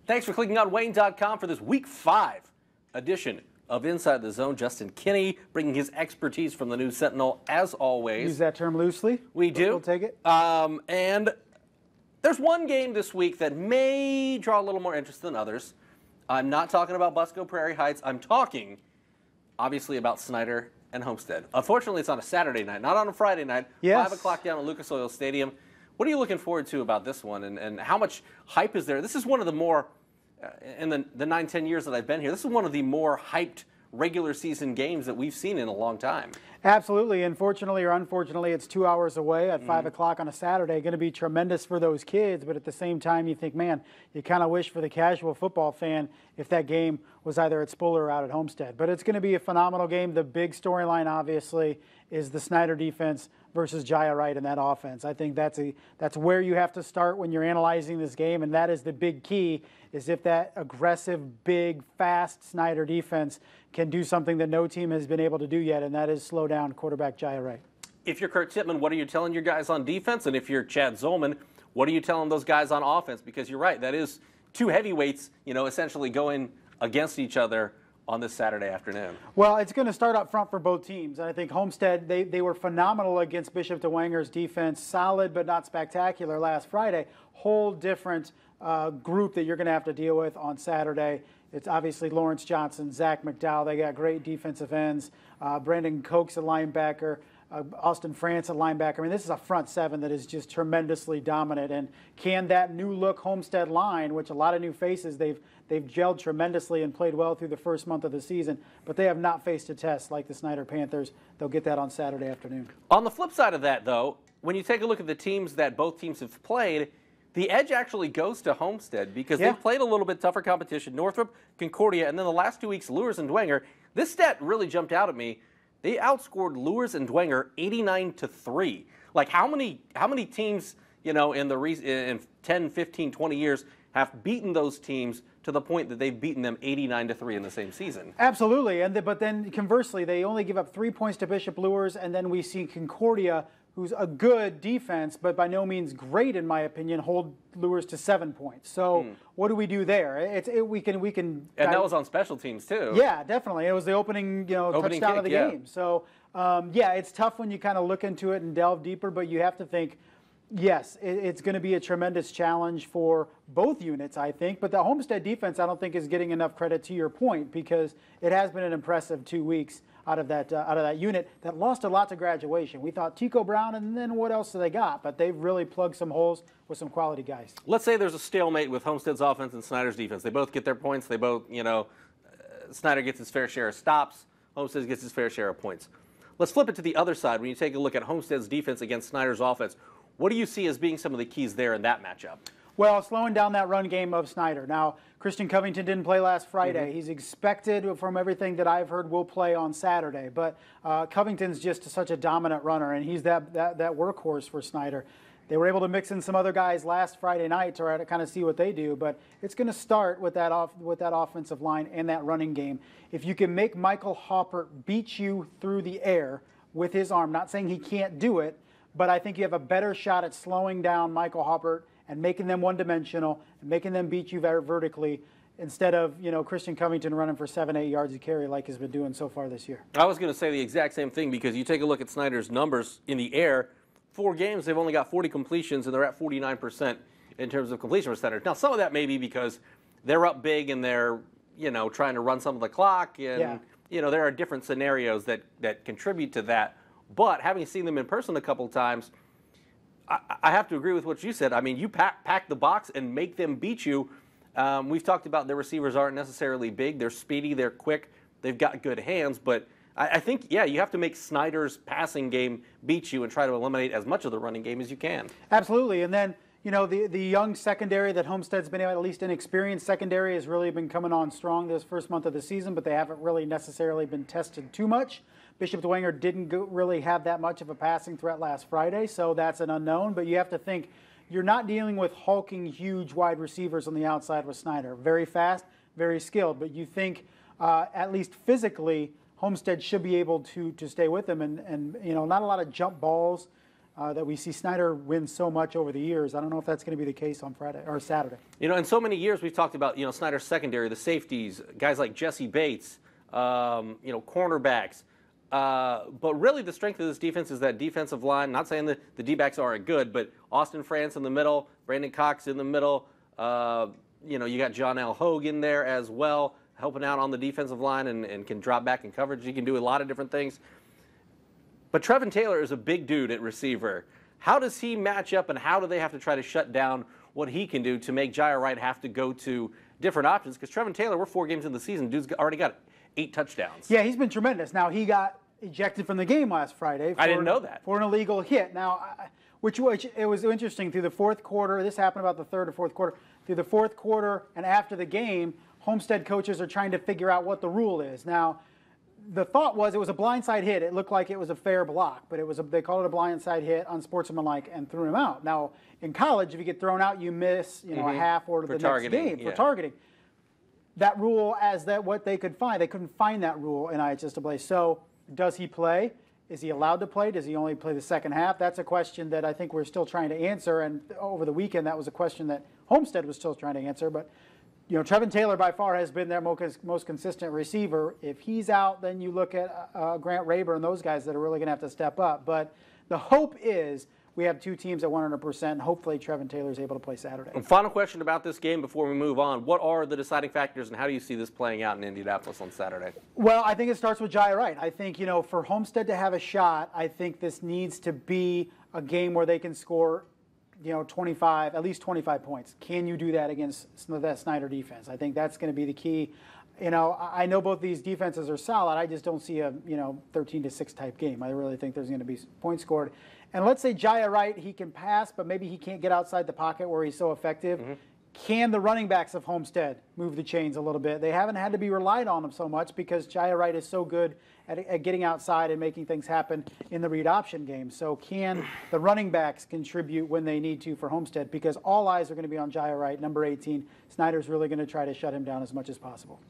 Thanks for clicking on Wayne.com for this Week 5 edition of Inside the Zone. Justin Kinney bringing his expertise from the News Sentinel, as always. Use that term loosely. We do. We'll take it. And there's one game this week that may draw a little more interest than others. I'm not talking about Busco Prairie Heights. I'm talking, obviously, about Snider and Homestead. Unfortunately, it's on a Saturday night, not on a Friday night. Yes. 5 o'clock down at Lucas Oil Stadium. What are you looking forward to about this one, and how much hype is there? This is one of the more, in the 9-10 years that I've been here, this is one of the more hyped regular season games that we've seen in a long time. Absolutely. Unfortunately or unfortunately, it's 2 hours away at 5 o'clock on a Saturday. Going to be tremendous for those kids, but at the same time, you think, man, you kind of wish for the casual football fan if that game was either at Spuller or out at Homestead. But it's going to be a phenomenal game. The big storyline, obviously, is the Snider defense versus Jaya Wright in that offense. I think that's where you have to start when you're analyzing this game, and that is the big key, is if that aggressive, big, fast Snider defense can do something that no team has been able to do yet, and that is slow down quarterback Jaya Wright. If you're Kurt Tippmann, what are you telling your guys on defense? And if you're Chad Zolman, what are you telling those guys on offense? Because you're right, that is two heavyweights, essentially going against each other on this Saturday afternoon. Well, it's going to start up front for both teams. And I think Homestead, they were phenomenal against Bishop DeWanger's defense, solid but not spectacular last Friday. Whole different group that you're going to have to deal with on Saturday. It's obviously Lawrence Johnson, Zach McDowell. They got great defensive ends. Brandon Cokes, a linebacker. Austin France, a linebacker. I mean, this is a front seven that is just tremendously dominant. And can that new look Homestead line, which a lot of new faces, they've gelled tremendously and played well through the first month of the season, but they have not faced a test like the Snider Panthers. They'll get that on Saturday afternoon. On the flip side of that, though, when you take a look at the teams that both teams have played, the edge actually goes to Homestead because they've played a little bit tougher competition. Northrop, Concordia, and then the last 2 weeks, Lures and Dwenger. This stat really jumped out at me. They outscored Lures and Dwenger 89-3. Like, how many teams, in 10, 15, 20 years have beaten those teams to the point that they've beaten them 89-3 in the same season? Absolutely. But then conversely, they only give up 3 points to Bishop Lures, and then we see Concordia, who's a good defense, but by no means great in my opinion, hold Lures to 7 points. So what do we do there? We can. And that was on special teams too. Yeah, definitely. It was the opening touchdown kick, of the game. So it's tough when you kind of look into it and delve deeper, but you have to think, yes, it's going to be a tremendous challenge for both units, I think. But the Homestead defense, I don't think, is getting enough credit to your point, because it has been an impressive 2 weeks out of that unit that lost a lot to graduation. We thought Tico Brown, and then what else do they got? But they've really plugged some holes with some quality guys. Let's say there's a stalemate with Homestead's offense and Snider's defense. They both get their points. They both, Snider gets his fair share of stops. Homestead gets his fair share of points. Let's flip it to the other side. When you take a look at Homestead's defense against Snider's offense, what do you see as being some of the keys there in that matchup? Well, slowing down that run game of Snider. Now, Christian Covington didn't play last Friday. He's expected, from everything that I've heard, will play on Saturday. But Covington's just such a dominant runner, and he's that workhorse for Snider. They were able to mix in some other guys last Friday night to kind of see what they do, but it's going to start with that offensive line and that running game. If you can make Michael Hoppert beat you through the air with his arm, not saying he can't do it, but I think you have a better shot at slowing down Michael Hoppert and making them one-dimensional, and making them beat you vertically, instead of Christian Covington running for 7-8 yards a carry like he's been doing so far this year. I was going to say the exact same thing, because you take a look at Snider's numbers in the air. 4 games, they've only got 40 completions, and they're at 49% in terms of completion percentage. Now, some of that may be because they're up big and they're trying to run some of the clock, and there are different scenarios that contribute to that. But having seen them in person a couple of times, I have to agree with what you said. I mean, you pack the box and make them beat you. We've talked about their receivers aren't necessarily big. They're speedy. They're quick. They've got good hands. But I think, you have to make Snider's passing game beat you and try to eliminate as much of the running game as you can. Absolutely. And then, the young secondary that Homestead's been, at least inexperienced secondary, has really been coming on strong this first month of the season, but they haven't really necessarily been tested too much. Bishop DeWanger didn't really have that much of a passing threat last Friday, so that's an unknown. But you have to think, you're not dealing with hulking, huge wide receivers on the outside with Snider. Very fast, very skilled. But you think, at least physically, Homestead should be able to stay with them. And not a lot of jump balls. that we see Snider win so much over the years. I don't know if that's going to be the case on Friday or Saturday. You know, in so many years we've talked about, Snider's secondary, the safeties, guys like Jesse Bates, cornerbacks. But really the strength of this defense is that defensive line. Not saying that the D-backs aren't good, but Austin France in the middle, Brandon Cox in the middle. You got John L. Hogue in there as well, helping out on the defensive line and can drop back in coverage. He can do a lot of different things. But Trevin Taylor is a big dude at receiver. How does he match up, and how do they have to try to shut down what he can do to make Jaya Wright have to go to different options? Because Trevin Taylor, we're 4 games in the season. Dude's already got 8 touchdowns. Yeah, he's been tremendous. Now, he got ejected from the game last Friday. I didn't know that. For an illegal hit. Now, which it was interesting through the fourth quarter. This happened about the third or fourth quarter. Through the fourth quarter and after the game, Homestead coaches are trying to figure out what the rule is. Now, the thought was it was a blindside hit. It looked like it was a fair block, but they called it a blindside hit, unsportsmanlike, and threw him out. Now, in college, if you get thrown out, you miss a half or the next game for targeting. That rule, what they could find, they couldn't find that rule in ITZ. So, does he play? Is he allowed to play? Does he only play the second half? That's a question that I think we're still trying to answer. And over the weekend, that was a question that Homestead was still trying to answer. But Trevin Taylor by far has been their most consistent receiver. If he's out, then you look at Grant Raber and those guys that are really going to have to step up. But the hope is we have 2 teams at 100%, and hopefully Trevin Taylor is able to play Saturday. And final question about this game before we move on. What are the deciding factors, and how do you see this playing out in Indianapolis on Saturday? Well, I think it starts with Jaya Wright. I think, for Homestead to have a shot, I think this needs to be a game where they can score at least 25 points. Can you do that against that Snider defense? I think that's going to be the key. I know both these defenses are solid. I just don't see a 13-6 type game. I really think there's going to be points scored. And let's say Jaya Wright, he can pass, but maybe he can't get outside the pocket where he's so effective. Can the running backs of Homestead move the chains a little bit? They haven't had to be relied on them so much because Jaya Wright is so good at getting outside and making things happen in the read option game. So can the running backs contribute when they need to for Homestead? Because all eyes are going to be on Jaya Wright, number 18. Snider's really going to try to shut him down as much as possible.